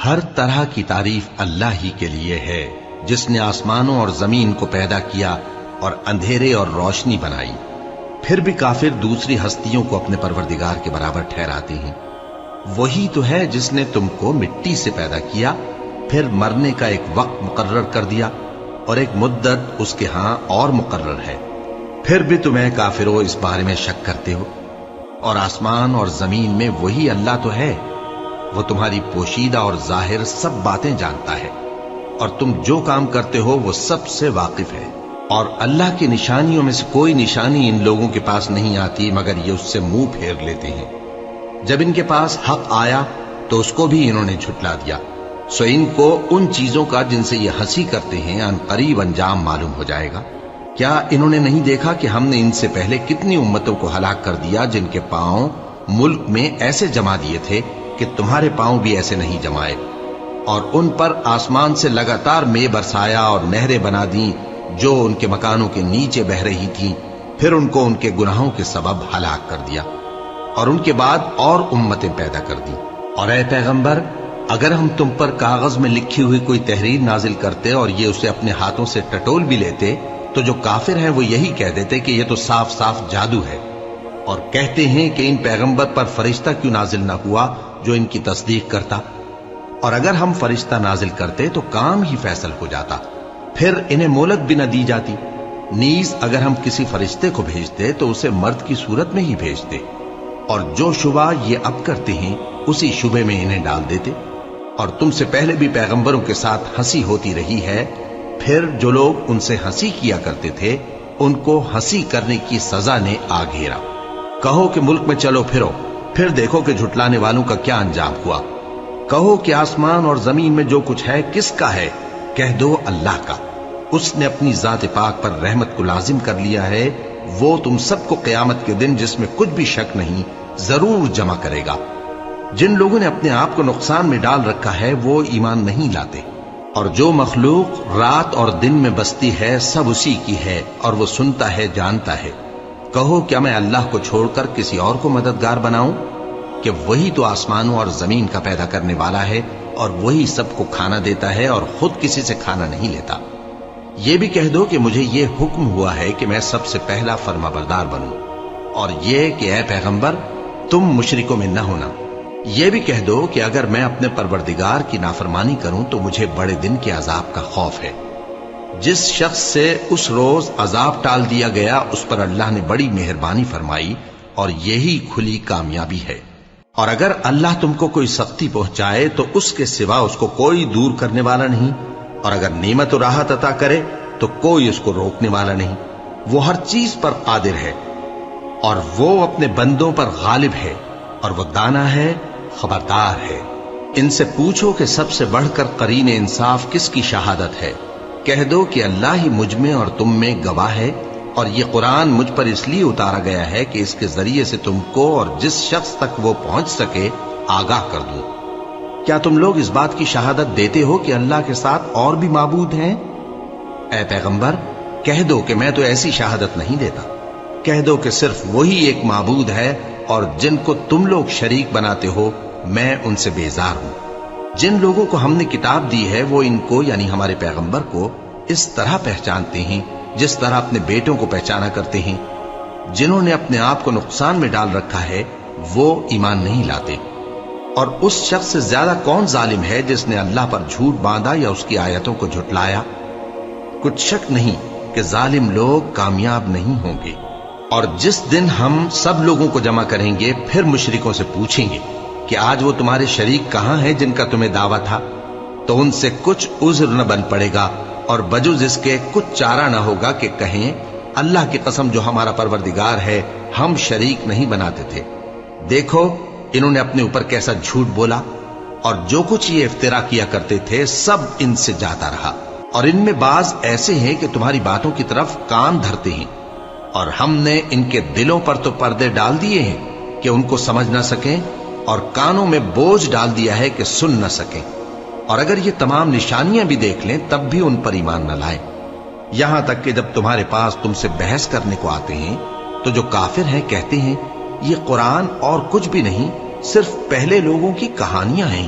ہر طرح کی تعریف اللہ ہی کے لیے ہے جس نے آسمانوں اور زمین کو پیدا کیا اور اندھیرے اور روشنی بنائی۔ پھر بھی کافر دوسری ہستیوں کو اپنے پروردگار کے برابر ٹھہراتے ہیں۔ وہی تو ہے جس نے تم کو مٹی سے پیدا کیا، پھر مرنے کا ایک وقت مقرر کر دیا اور ایک مدت اس کے ہاں اور مقرر ہے، پھر بھی تمہیں کافروں اس بارے میں شک کرتے ہو۔ اور آسمان اور زمین میں وہی اللہ تو ہے، وہ تمہاری پوشیدہ اور ظاہر سب باتیں جانتا ہے، اور تم جو کام کرتے ہو وہ سب سے واقف ہے۔ اور اللہ کی نشانیوں میں سے کوئی نشانی ان لوگوں کے پاس نہیں آتی مگر یہ اس سے منہ پھیر لیتے ہیں۔ جب ان کے پاس حق آیا تو اس کو بھی انہوں نے جھٹلا دیا، سو ان کو ان چیزوں کا جن سے یہ ہنسی کرتے ہیں ان قریب انجام معلوم ہو جائے گا۔ کیا انہوں نے نہیں دیکھا کہ ہم نے ان سے پہلے کتنی امتوں کو ہلاک کر دیا جن کے پاؤں ملک میں ایسے جما دیے تھے کہ تمہارے پاؤں بھی ایسے نہیں جمائے، اور ان پر آسمان سے لگاتار مے برسایا اور نہریں بنا دیں جو ان کے مکانوں کے نیچے بہ رہی تھیں، پھر ان کو ان کے گناہوں کے سبب ہلاک کر دیا، اور ان کے بعد اور امتیں پیدا کر دیں۔ اور اے پیغمبر، اگر ہم تم پر کاغذ میں لکھی ہوئی کوئی تحریر نازل کرتے اور یہ اسے اپنے ہاتھوں سے ٹٹول بھی لیتے تو جو کافر ہیں وہ یہی کہہ دیتے کہ یہ تو صاف صاف جادو ہے، اور کہتے ہیں کہ ان پیغمبر پر فرشتہ کیوں نازل نہ ہوا جو ان کی تصدیق کرتا، اور اگر ہم فرشتہ نازل کرتے تو کام ہی فیصل ہو جاتا، پھر انہیں مہلت بھی نہ دی جاتی۔ نیز اگر ہم کسی فرشتے کو بھیجتے تو اسے مرد کی صورت میں ہی بھیجتے، اور جو شبہ یہ اب کرتے ہیں اسی شبے میں انہیں ڈال دیتے۔ اور تم سے پہلے بھی پیغمبروں کے ساتھ ہنسی ہوتی رہی ہے، پھر جو لوگ ان سے ہنسی کیا کرتے تھے ان کو ہنسی کرنے کی سزا نے آ گھیرا۔ کہو کہ ملک میں چلو پھرو، پھر دیکھو کہ جھٹلانے والوں کا کیا انجام ہوا۔ کہو کہ آسمان اور زمین میں جو کچھ ہے کس کا ہے؟ کہہ دو اللہ کا۔ اس نے اپنی ذات پاک پر رحمت کو لازم کر لیا ہے، وہ تم سب کو قیامت کے دن جس میں کچھ بھی شک نہیں ضرور جمع کرے گا۔ جن لوگوں نے اپنے آپ کو نقصان میں ڈال رکھا ہے وہ ایمان نہیں لاتے، اور جو مخلوق رات اور دن میں بستی ہے سب اسی کی ہے، اور وہ سنتا ہے جانتا ہے۔ کہو کیا میں اللہ کو چھوڑ کر کسی اور کو مددگار بناؤں کہ وہی تو آسمانوں اور زمین کا پیدا کرنے والا ہے، اور وہی سب کو کھانا دیتا ہے اور خود کسی سے کھانا نہیں لیتا۔ یہ بھی کہہ دو کہ مجھے یہ حکم ہوا ہے کہ میں سب سے پہلا فرما بردار بنوں، اور یہ کہ اے پیغمبر تم مشرکوں میں نہ ہونا۔ یہ بھی کہہ دو کہ اگر میں اپنے پروردگار کی نافرمانی کروں تو مجھے بڑے دن کے عذاب کا خوف ہے۔ جس شخص سے اس روز عذاب ٹال دیا گیا اس پر اللہ نے بڑی مہربانی فرمائی، اور یہی کھلی کامیابی ہے۔ اور اگر اللہ تم کو کوئی سختی پہنچائے تو اس کے سوا اس کو کوئی دور کرنے والا نہیں، اور اگر نعمت و راحت عطا کرے تو کوئی اس کو روکنے والا نہیں۔ وہ ہر چیز پر قادر ہے، اور وہ اپنے بندوں پر غالب ہے، اور وہ دانا ہے، خبردار ہے۔ ان سے پوچھو کہ سب سے بڑھ کر قرین انصاف کس کی شہادت ہے؟ کہہ دو کہ اللہ ہی مجھ میں اور تم میں گواہ ہے، اور یہ قرآن مجھ پر اس لیے اتارا گیا ہے کہ اس کے ذریعے سے تم کو اور جس شخص تک وہ پہنچ سکے آگاہ کر دوں۔ کیا تم لوگ اس بات کی شہادت دیتے ہو کہ اللہ کے ساتھ اور بھی معبود ہیں؟ اے پیغمبر کہہ دو کہ میں تو ایسی شہادت نہیں دیتا۔ کہہ دو کہ صرف وہی ایک معبود ہے، اور جن کو تم لوگ شریک بناتے ہو میں ان سے بیزار ہوں۔ جن لوگوں کو ہم نے کتاب دی ہے وہ ان کو یعنی ہمارے پیغمبر کو اس طرح پہچانتے ہیں جس طرح اپنے بیٹوں کو پہچانا کرتے ہیں۔ جنہوں نے اپنے آپ کو نقصان میں ڈال رکھا ہے وہ ایمان نہیں لاتے۔ اور اس شخص سے زیادہ کون ظالم ہے جس نے اللہ پر جھوٹ باندھا یا اس کی آیتوں کو جھٹلایا؟ کچھ شک نہیں کہ ظالم لوگ کامیاب نہیں ہوں گے۔ اور جس دن ہم سب لوگوں کو جمع کریں گے پھر مشرکوں سے پوچھیں گے کہ آج وہ تمہارے شریک کہاں ہیں جن کا تمہیں دعویٰ تھا، تو ان سے کچھ عذر نہ بن پڑے گا، اور بجز اس کے کچھ چارہ نہ ہوگا کہ کہیں اللہ کی قسم جو ہمارا پروردگار ہے ہم شریک نہیں بناتے تھے۔ دیکھو انہوں نے اپنے اوپر کیسا جھوٹ بولا، اور جو کچھ یہ افترا کیا کرتے تھے سب ان سے جاتا رہا۔ اور ان میں بعض ایسے ہیں کہ تمہاری باتوں کی طرف کان دھرتے ہیں، اور ہم نے ان کے دلوں پر تو پردے ڈال دیے ہیں کہ ان کو سمجھ نہ سکیں، اور کانوں میں بوجھ ڈال دیا ہے کہ سن نہ سکیں، اور اگر یہ تمام نشانیاں بھی دیکھ لیں تب بھی ان پر ایمان نہ لائیں۔ یہاں تک کہ جب تمہارے پاس تم سے بحث کرنے کو آتے ہیں تو جو کافر ہیں کہتے ہیں یہ قرآن اور کچھ بھی نہیں، صرف پہلے لوگوں کی کہانیاں ہیں،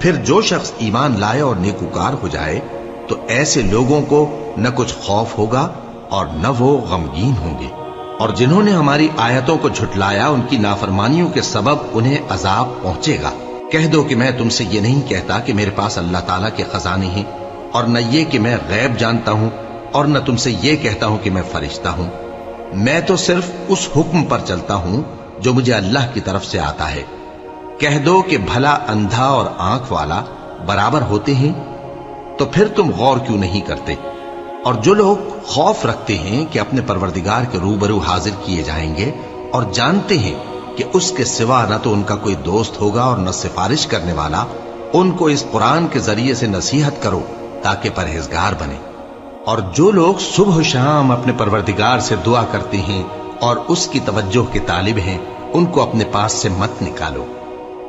پھر جو شخص ایمان لائے اور نیکوکار ہو جائے تو ایسے لوگوں کو نہ کچھ خوف ہوگا اور نہ وہ غمگین ہوں گے، اور جنہوں نے ہماری آیتوں کو جھٹلایا ان کی نافرمانیوں کے سبب انہیں عذاب پہنچے گا۔ کہہ دو کہ میں تم سے یہ نہیں کہتا کہ میرے پاس اللہ تعالیٰ کے خزانے ہیں، اور نہ یہ کہ میں غیب جانتا ہوں، اور نہ تم سے یہ کہتا ہوں کہ میں فرشتہ ہوں۔ میں تو صرف اس حکم پر چلتا ہوں جو مجھے اللہ کی طرف سے آتا ہے۔ کہہ دو کہ بھلا اندھا اور آنکھ والا برابر ہوتے ہیں؟ تو پھر تم غور کیوں نہیں کرتے؟ اور جو لوگ خوف رکھتے ہیں کہ اپنے پروردگار کے روبرو حاضر کیے جائیں گے اور جانتے ہیں کہ اس کے سوا نہ تو ان کا کوئی دوست ہوگا اور نہ سفارش کرنے والا، ان کو اس قرآن کے ذریعے سے نصیحت کرو تاکہ پرہیزگار بنے۔ اور جو لوگ صبح و شام اپنے پروردگار سے دعا کرتے ہیں اور اس کی توجہ کے طالب ہیں، ان کو اپنے پاس سے مت نکالو۔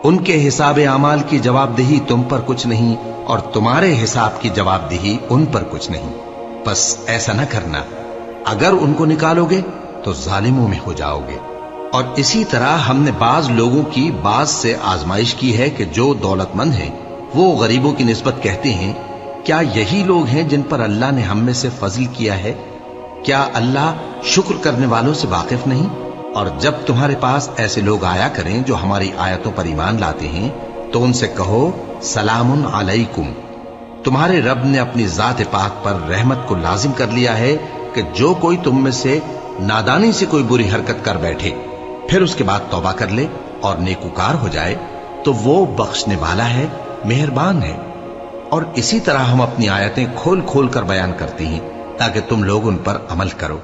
ان کے حساب اعمال کی جواب دہی تم پر کچھ نہیں، اور تمہارے حساب کی جواب دہی ان پر کچھ نہیں۔ بس ایسا نہ کرنا، اگر ان کو نکالو گے تو ظالموں میں ہو جاؤ گے۔ اور اسی طرح ہم نے بعض لوگوں کی بعض سے آزمائش کی ہے کہ جو دولت مند ہیں وہ غریبوں کی نسبت کہتے ہیں کیا یہی لوگ ہیں جن پر اللہ نے ہم میں سے فضل کیا ہے؟ کیا اللہ شکر کرنے والوں سے واقف نہیں؟ اور جب تمہارے پاس ایسے لوگ آیا کریں جو ہماری آیتوں پر ایمان لاتے ہیں تو ان سے کہو سلام علیکم، تمہارے رب نے اپنی ذات پاک پر رحمت کو لازم کر لیا ہے کہ جو کوئی تم میں سے نادانی سے کوئی بری حرکت کر بیٹھے پھر اس کے بعد توبہ کر لے اور نیکوکار ہو جائے تو وہ بخشنے والا ہے، مہربان ہے۔ اور اسی طرح ہم اپنی آیتیں کھول کھول کر بیان کرتے ہیں تاکہ تم لوگ ان پر عمل کرو،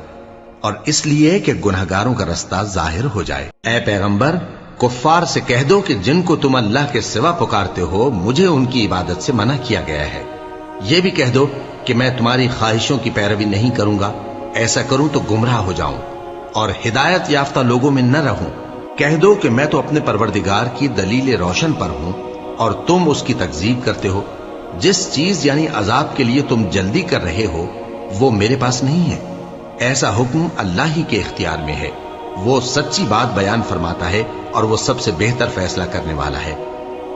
اور اس لیے کہ گناہگاروں کا رستہ ظاہر ہو جائے۔ اے پیغمبر، کفار سے کہہ دو کہ جن کو تم اللہ کے سوا پکارتے ہو مجھے ان کی عبادت سے منع کیا گیا ہے۔ یہ بھی کہہ دو کہ میں تمہاری خواہشوں کی پیروی نہیں کروں گا، ایسا کروں تو گمراہ ہو جاؤں اور ہدایت یافتہ لوگوں میں نہ رہوں۔ کہہ دو کہ میں تو اپنے پروردگار کی دلیل روشن پر ہوں اور تم اس کی تکذیب کرتے ہو۔ جس چیز یعنی عذاب کے لیے تم جلدی کر رہے ہو وہ میرے پاس نہیں ہے، ایسا حکم اللہ ہی کے اختیار میں ہے۔ وہ سچی بات بیان فرماتا ہے اور وہ سب سے بہتر فیصلہ کرنے والا ہے۔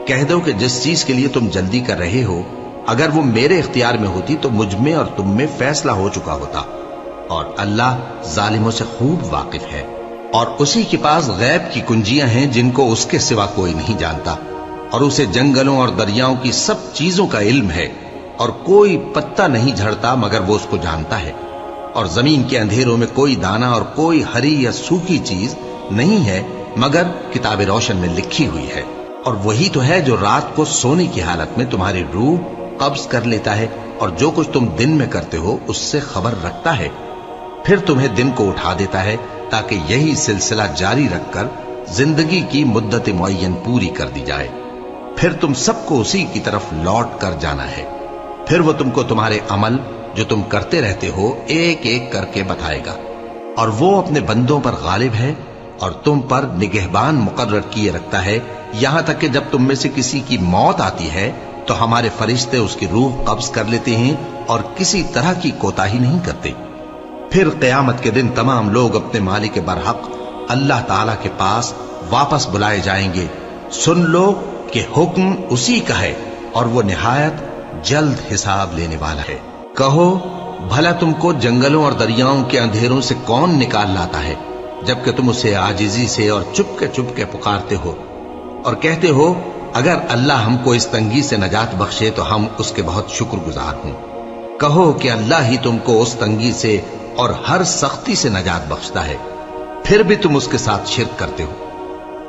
کہہ دو کہ جس چیز کے لیے تم جلدی کر رہے ہو اگر وہ میرے اختیار میں ہوتی تو مجھ میں اور تم میں فیصلہ ہو چکا ہوتا، اور اللہ ظالموں سے خوب واقف ہے۔ اور اسی کے پاس غیب کی کنجیاں ہیں جن کو اس کے سوا کوئی نہیں جانتا، اور اسے جنگلوں اور دریاؤں کی سب چیزوں کا علم ہے، اور کوئی پتا نہیں جھڑتا مگر وہ اس کو جانتا ہے، اور زمین کے اندھیروں میں کوئی دانہ اور کوئی ہری یا سوکھی چیز نہیں ہے مگر کتاب روشن میں لکھی ہوئی ہے۔ اور وہی تو ہے جو رات کو سونے کی حالت میں تمہاری روح قبض کر لیتا ہے اور جو کچھ تم دن میں کرتے ہو اس سے خبر رکھتا ہے، پھر تمہیں دن کو اٹھا دیتا ہے تاکہ یہی سلسلہ جاری رکھ کر زندگی کی مدت معین پوری کر دی جائے۔ پھر تم سب کو اسی کی طرف لوٹ کر جانا ہے، پھر وہ تم کو تمہارے عمل جو تم کرتے رہتے ہو ایک ایک کر کے بتائے گا، اور وہ اپنے بندوں پر غالب ہے اور تم پر نگہبان مقرر کیے رکھتا ہے، یہاں تک کہ جب تم میں سے کسی کی موت آتی ہے تو ہمارے فرشتے اس کی روح قبض کر لیتے ہیں اور کسی طرح کی کوتاہی نہیں کرتے۔ پھر قیامت کے دن تمام لوگ اپنے مالک برحق اللہ تعالی کے پاس واپس بلائے جائیں گے۔ سن لو کہ حکم اسی کا ہے اور وہ نہایت جلد حساب لینے والا ہے۔ کہو بھلا تم کو جنگلوں اور دریاؤں کے اندھیروں سے کون نکال لاتا ہے جبکہ تم اسے عاجزی سے اور چپ کے پکارتے ہو اور کہتے ہو اگر اللہ ہم کو اس تنگی سے نجات بخشے تو ہم اس کے بہت شکر گزار ہوں۔ کہو کہ اللہ ہی تم کو اس تنگی سے اور ہر سختی سے نجات بخشتا ہے، پھر بھی تم اس کے ساتھ شرک کرتے ہو۔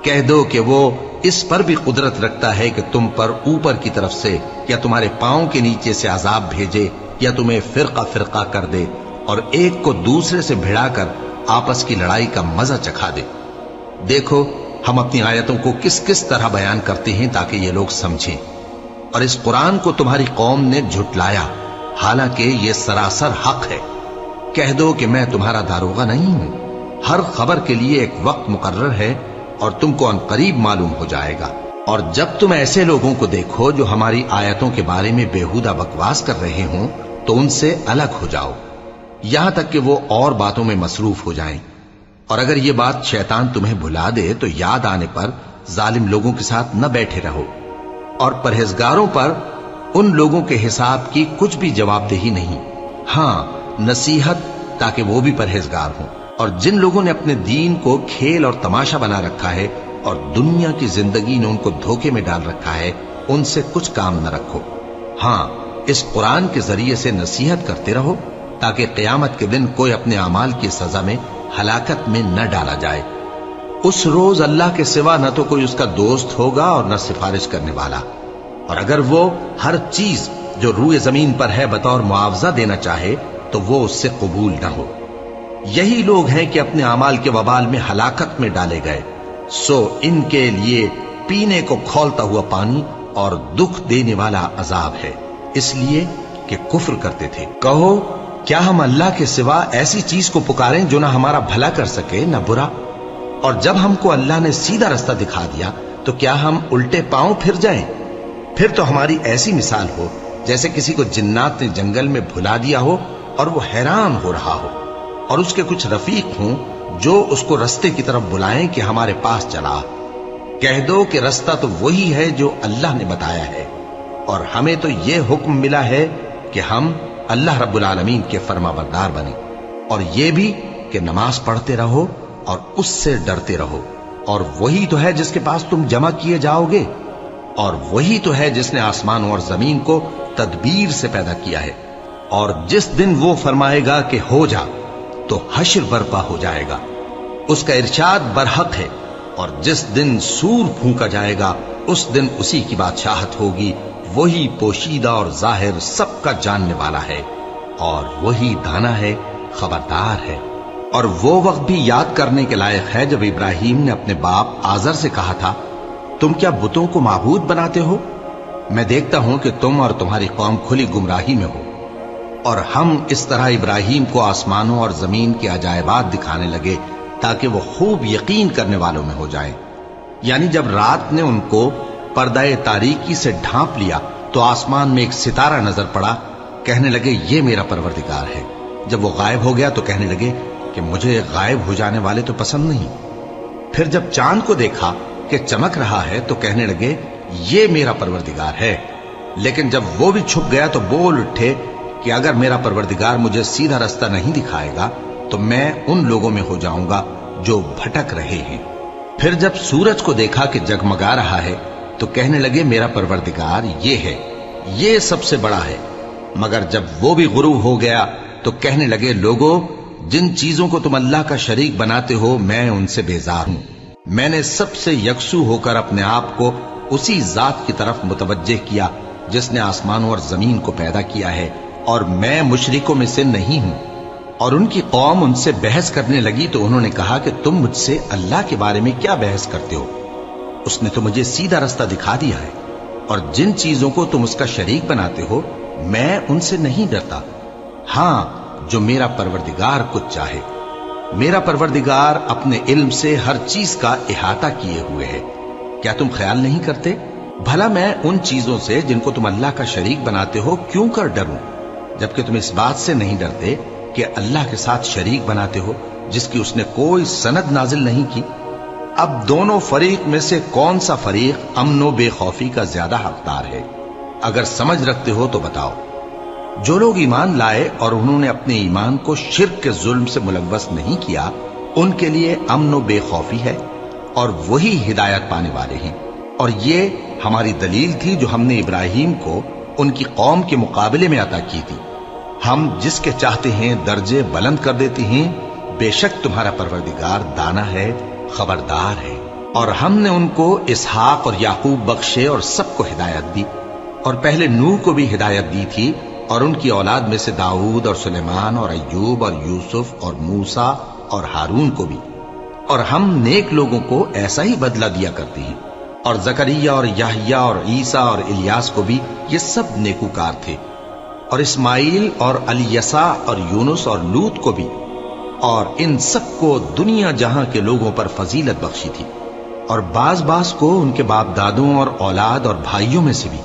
کہہ دو کہ وہ اس پر بھی قدرت رکھتا ہے کہ تم پر اوپر کی طرف سے یا تمہارے پاؤں کے نیچے سے عذاب بھیجے یا تمہیں فرقہ فرقہ کر دے اور ایک کو دوسرے سے بھڑا کر آپس کی لڑائی کا مزہ چکھا دے۔ دیکھو ہم اپنی آیتوں کو کس کس طرح بیان کرتے ہیں تاکہ یہ لوگ سمجھیں، اور اس قرآن کو تمہاری قوم نے جھٹلایا حالانکہ یہ سراسر حق ہے۔ کہہ دو کہ میں تمہارا داروغہ نہیں ہوں، ہر خبر کے لیے ایک وقت مقرر ہے اور تم کو عنقریب معلوم ہو جائے گا۔ اور جب تم ایسے لوگوں کو دیکھو جو ہماری آیتوں کے بارے میں بیہودہ بکواس کر رہے ہوں تو ان سے الگ ہو جاؤ یہاں تک کہ وہ اور باتوں میں مصروف ہو جائیں، اور اگر یہ بات شیطان تمہیں بھلا دے تو یاد آنے پر ظالم لوگوں کے ساتھ نہ بیٹھے رہو، اور پرہیزگاروں پر ان لوگوں کے حساب کی کچھ بھی جواب دہی نہیں، ہاں نصیحت تاکہ وہ بھی پرہیزگار ہوں۔ اور جن لوگوں نے اپنے دین کو کھیل اور تماشا بنا رکھا ہے اور دنیا کی زندگی نے ان کو دھوکے میں ڈال رکھا ہے، ان سے کچھ کام نہ رکھو، ہاں اس قرآن کے ذریعے سے نصیحت کرتے رہو تاکہ قیامت کے دن کوئی اپنے اعمال کی سزا میں ہلاکت میں نہ ڈالا جائے۔ اس روز اللہ کے سوا نہ تو کوئی اس کا دوست ہوگا اور نہ سفارش کرنے والا، اور اگر وہ ہر چیز جو روئے زمین پر ہے بطور معاوضہ دینا چاہے تو وہ اس سے قبول نہ ہو۔ یہی لوگ ہیں کہ اپنے اعمال کے وبال میں ہلاکت میں ڈالے گئے، سو ان کے لیے پینے کو کھولتا ہوا پانی اور دکھ دینے والا عذاب ہے، اس لیے کہ کفر کرتے تھے۔ کہو کیا ہم اللہ کے سوا ایسی چیز کو پکاریں جو نہ ہمارا بھلا کر سکے نہ برا؟ اور جب ہم کو اللہ نے سیدھا رستہ دکھا دیا تو کیا ہم الٹے پاؤں پھر جائیں؟ پھر تو ہماری ایسی مثال ہو جیسے کسی کو جنات نے جنگل میں بھلا دیا ہو اور وہ حیران ہو رہا ہو، اور اس کے کچھ رفیق ہوں جو اس کو رستے کی طرف بلائیں کہ ہمارے پاس چلا۔ کہہ دو کہ رستہ تو وہی ہے جو اللہ نے بتایا ہے، اور ہمیں تو یہ حکم ملا ہے کہ ہم اللہ رب العالمین کے فرما بردار بنیں، اور یہ بھی کہ نماز پڑھتے رہو اور اس سے ڈرتے رہو، اور وہی تو ہے جس کے پاس تم جمع کیے جاؤ گے، اور وہی تو ہے جس نے آسمانوں اور زمین کو تدبیر سے پیدا کیا ہے، اور جس دن وہ فرمائے گا کہ ہو جا تو حشر برپا ہو جائے گا، اس کا ارشاد برحق ہے، اور جس دن سور پھونکا جائے گا اس دن اسی کی بادشاہت ہوگی، وہی پوشیدہ اور ظاہر سب کا جاننے والا ہے، اور وہی دانا ہے، خبردار ہے۔ اور وہ وقت بھی یاد کرنے کے لائق ہے جب ابراہیم نے اپنے باپ آزر سے کہا تھا، تم کیا بتوں کو معبود بناتے ہو؟ میں دیکھتا ہوں کہ تم اور تمہاری قوم کھلی گمراہی میں ہو۔ اور ہم اس طرح ابراہیم کو آسمانوں اور زمین کے عجائبات دکھانے لگے تاکہ وہ خوب یقین کرنے والوں میں ہو جائیں۔ یعنی جب رات نے ان کو پردہ تاریکی سے ڈھانپ لیا تو آسمان میں ایک ستارہ نظر پڑا، کہنے لگے یہ میرا پروردگار ہے۔ جب وہ غائب ہو گیا تو کہنے لگے کہ مجھے غائب ہو جانے والے تو پسند نہیں۔ پھر جب چاند کو دیکھا کہ چمک رہا ہے تو کہنے لگے یہ میرا پروردگار ہے۔ لیکن جب وہ بھی چھپ گیا تو بول اٹھے کہ اگر میرا پروردگار مجھے سیدھا رستہ نہیں دکھائے گا تو میں ان لوگوں میں ہو جاؤں گا جو بھٹک رہے ہیں۔ پھر جب سورج کو دیکھا کہ جگمگا رہا ہے تو کہنے لگے میرا پروردگار یہ ہے، یہ سب سے بڑا ہے۔ مگر جب وہ بھی غروب ہو گیا تو کہنے لگے لوگو، جن چیزوں کو تم اللہ کا شریک بناتے ہو میں ان سے بیزار ہوں۔ میں نے سب سے یکسو ہو کر اپنے آپ کو اسی ذات کی طرف متوجہ کیا جس نے آسمانوں اور زمین کو پیدا کیا ہے، اور میں مشرکوں میں سے نہیں ہوں۔ اور ان کی قوم ان سے بحث کرنے لگی تو انہوں نے کہا کہ تم مجھ سے اللہ کے بارے میں کیا بحث کرتے ہو؟ اس نے تو مجھے سیدھا رستہ دکھا دیا ہے، اور جن چیزوں کو تم اس کا شریک بناتے ہو میں ان سے نہیں ڈرتا، ہاں جو میرا پروردگار کچھ چاہے۔ میرا پروردگار اپنے علم سے ہر چیز کا احاطہ کیے ہوئے ہے۔ کیا تم خیال نہیں کرتے؟ بھلا میں ان چیزوں سے جن کو تم اللہ کا شریک بناتے ہو کیوں کر ڈروں، جبکہ تم اس بات سے نہیں ڈرتے کہ اللہ کے ساتھ شریک بناتے ہو جس کی اس نے کوئی سند نازل نہیں کی۔ اب دونوں فریق میں سے کون سا فریق امن و بے خوفی کا زیادہ حقدار ہے؟ اگر سمجھ رکھتے ہو تو بتاؤ۔ جو لوگ ایمان لائے اور انہوں نے اپنے ایمان کو شرک کے ظلم سے ملوث نہیں کیا، ان کے لیے امن و بے خوفی ہے، اور وہی ہدایت پانے والے ہیں۔ اور یہ ہماری دلیل تھی جو ہم نے ابراہیم کو ان کی قوم کے مقابلے میں عطا کی تھی۔ ہم جس کے چاہتے ہیں درجے بلند کر دیتے ہیں، بے شک تمہارا پروردگار دانا ہے، خبردار ہے۔ اور ہم نے ان کو اسحاق اور یعقوب بخشے اور سب کو ہدایت دی، اور پہلے نوح کو بھی ہدایت دی تھی، اور ان کی اولاد میں سے داؤد اور سلیمان اور ایوب اور یوسف اور موسیٰ اور ہارون کو بھی۔ اور ہم نیک لوگوں کو ایسا ہی بدلہ دیا کرتے ہیں۔ اور زکریا اور یحییٰ اور عیسیٰ اور الیاس کو بھی، یہ سب نیکوکار تھے۔ اور اسماعیل اور الیسع اور یونس اور لوط کو بھی، اور ان سب کو دنیا جہاں کے لوگوں پر فضیلت بخشی تھی، اور بعض کو ان کے باپ دادوں اور اولاد اور بھائیوں میں سے بھی،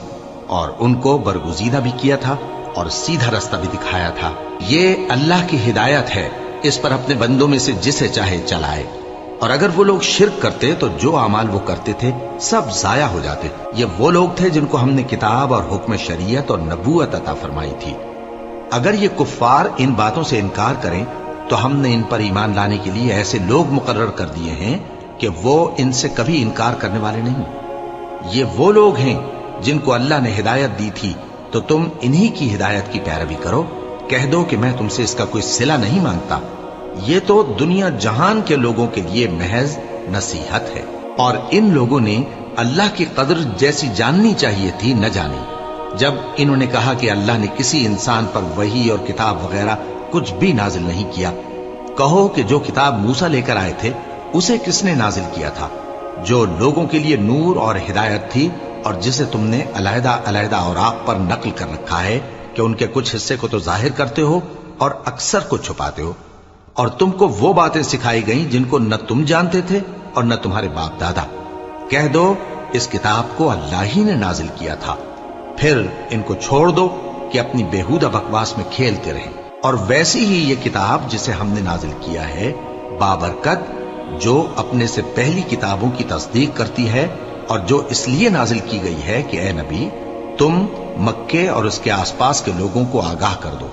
اور ان کو برگزیدہ بھی کیا تھا اور سیدھا رستہ بھی دکھایا تھا۔ یہ اللہ کی ہدایت ہے، اس پر اپنے بندوں میں سے جسے چاہے چلائے۔ اور اگر وہ لوگ شرک کرتے تو جو اعمال وہ کرتے تھے سب ضائع ہو جاتے۔ یہ وہ لوگ تھے جن کو ہم نے کتاب اور حکم شریعت اور نبوت عطا فرمائی تھی۔ اگر یہ کفار ان باتوں سے انکار کریں تو ہم نے ان پر ایمان لانے کے لیے ایسے لوگ مقرر کر دیے ہیں کہ وہ ان سے کبھی انکار کرنے والے نہیں۔ یہ وہ لوگ ہیں جن کو اللہ نے ہدایت دی تھی، تو تم انہی کی ہدایت کی پیروی کرو۔ کہہ دو کہ میں تم سے اس کا کوئی صلہ نہیں مانگتا، یہ تو دنیا جہان کے لوگوں کے لیے محض نصیحت ہے۔ اور ان لوگوں نے اللہ کی قدر جیسی جاننی چاہیے تھی نہ جانی۔ جب انہوں نے کہا کہ اللہ نے کسی انسان پر وحی اور کتاب وغیرہ کچھ بھی نازل نہیں کیا، کہو کہ جو کتاب موسیٰ لے کر آئے تھے اسے کس نے نازل کیا تھا، جو لوگوں کے لیے نور اور ہدایت تھی، اور جسے تم نے علیحدہ علیحدہ اوراق پر نقل کر رکھا ہے کہ ان کے کچھ حصے کو تو ظاہر کرتے ہو اور اکثر کو چھپاتے ہو۔ اور تم کو وہ باتیں سکھائی گئیں جن کو نہ تم جانتے تھے اور نہ تمہارے باپ دادا۔ کہہ دو اس کتاب کو اللہ ہی نے نازل کیا تھا، پھر ان کو چھوڑ دو کہ اپنی بیہودہ بکواس میں کھیلتے رہیں۔ اور ویسی ہی یہ کتاب جسے ہم نے نازل کیا ہے بابرکت، جو اپنے سے پہلی کتابوں کی تصدیق کرتی ہے، اور جو اس لیے نازل کی گئی ہے کہ اے نبی تم مکے اور اس کے آس پاس کے لوگوں کو آگاہ کر دو،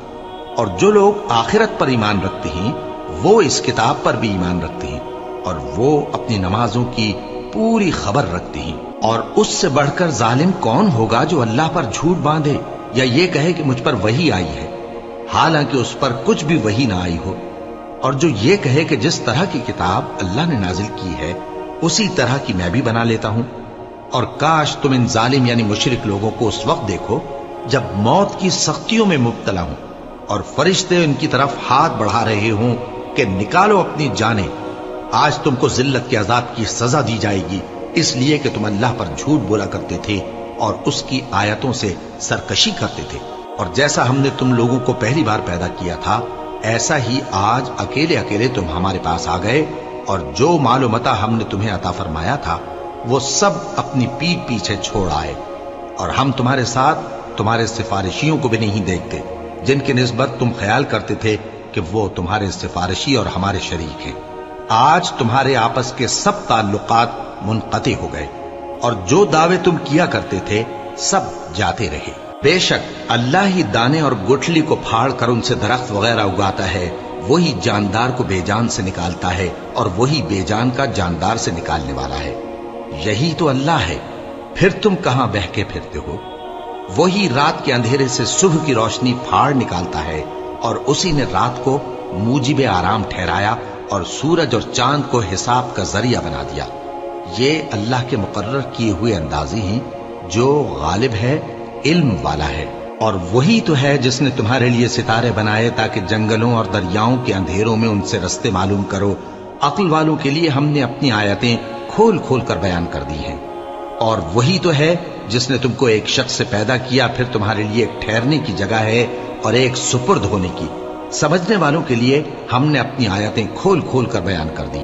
اور جو لوگ آخرت پر ایمان رکھتے ہیں وہ اس کتاب پر بھی ایمان رکھتے ہیں، اور وہ اپنی نمازوں کی پوری خبر رکھتے ہیں۔ اور اس سے بڑھ کر ظالم کون ہوگا جو اللہ پر جھوٹ باندھے یا یہ کہے کہ مجھ پر وحی آئی ہے حالانکہ اس پر کچھ بھی وحی نہ آئی ہو، اور جو یہ کہے کہ جس طرح کی کتاب اللہ نے نازل کی ہے اسی طرح کی میں بھی بنا لیتا ہوں۔ اور کاش تم ان ظالم یعنی مشرک لوگوں کو اس وقت دیکھو جب موت کی سختیوں میں مبتلا ہوں اور فرشتے ان کی طرف ہاتھ بڑھا رہے ہوں کہ نکالو اپنی جانیں، آج تم کو ذلت کے عذاب کی سزا دی جائے گی، اس لیے کہ تم اللہ پر جھوٹ بولا کرتے تھے اور اس کی آیتوں سے سرکشی کرتے تھے۔ اور جیسا ہم نے تم لوگوں کو پہلی بار پیدا کیا تھا ایسا ہی آج اکیلے اکیلے تم ہمارے پاس آ گئے، اور جو مال و متاع ہم نے تمہیں عطا فرمایا تھا وہ سب اپنی پیٹھ پیچھے چھوڑ آئے، اور ہم تمہارے ساتھ تمہارے سفارشیوں کو بھی نہیں دیکھتے جن کی نسبت تم خیال کرتے تھے کہ وہ تمہارے سفارشی اور ہمارے شریک ہیں۔ آج تمہارے آپس کے سب تعلقات منقطع ہو گئے، اور جو دعوے تم کیا کرتے تھے سب جاتے رہے۔ بے شک اللہ ہی دانے اور گٹھلی کو پھاڑ کر ان سے درخت وغیرہ اگاتا ہے، وہی جاندار کو بے جان سے نکالتا ہے اور وہی بے جان کا جاندار سے نکالنے والا ہے۔ یہی تو اللہ ہے، پھر تم کہاں بہکے پھرتے ہو؟ وہی رات کے اندھیرے سے صبح کی روشنی پھاڑ نکالتا ہے، اور اسی نے رات کو موجب آرام ٹھہرایا اور سورج اور چاند کو حساب کا ذریعہ بنا دیا۔ یہ اللہ کے مقرر کیے ہوئے اندازے ہیں، جو غالب ہے، علم والا ہے۔ اور وہی تو ہے جس نے تمہارے لیے ستارے بنائے تاکہ جنگلوں اور دریاؤں کے اندھیروں میں ان سے رستے معلوم کرو۔ عقل والوں کے لیے ہم نے اپنی آیتیں کھول کھول کر بیان کر دی ہیں۔ اور وہی تو ہے جس نے تم کو ایک شخص سے پیدا کیا، پھر تمہارے لیے ایک ٹھہرنے کی جگہ ہے اور ایک سپرد ہونے کی۔ سمجھنے والوں کے لیے ہم نے اپنی آیتیں کھول کھول کر بیان کر دی۔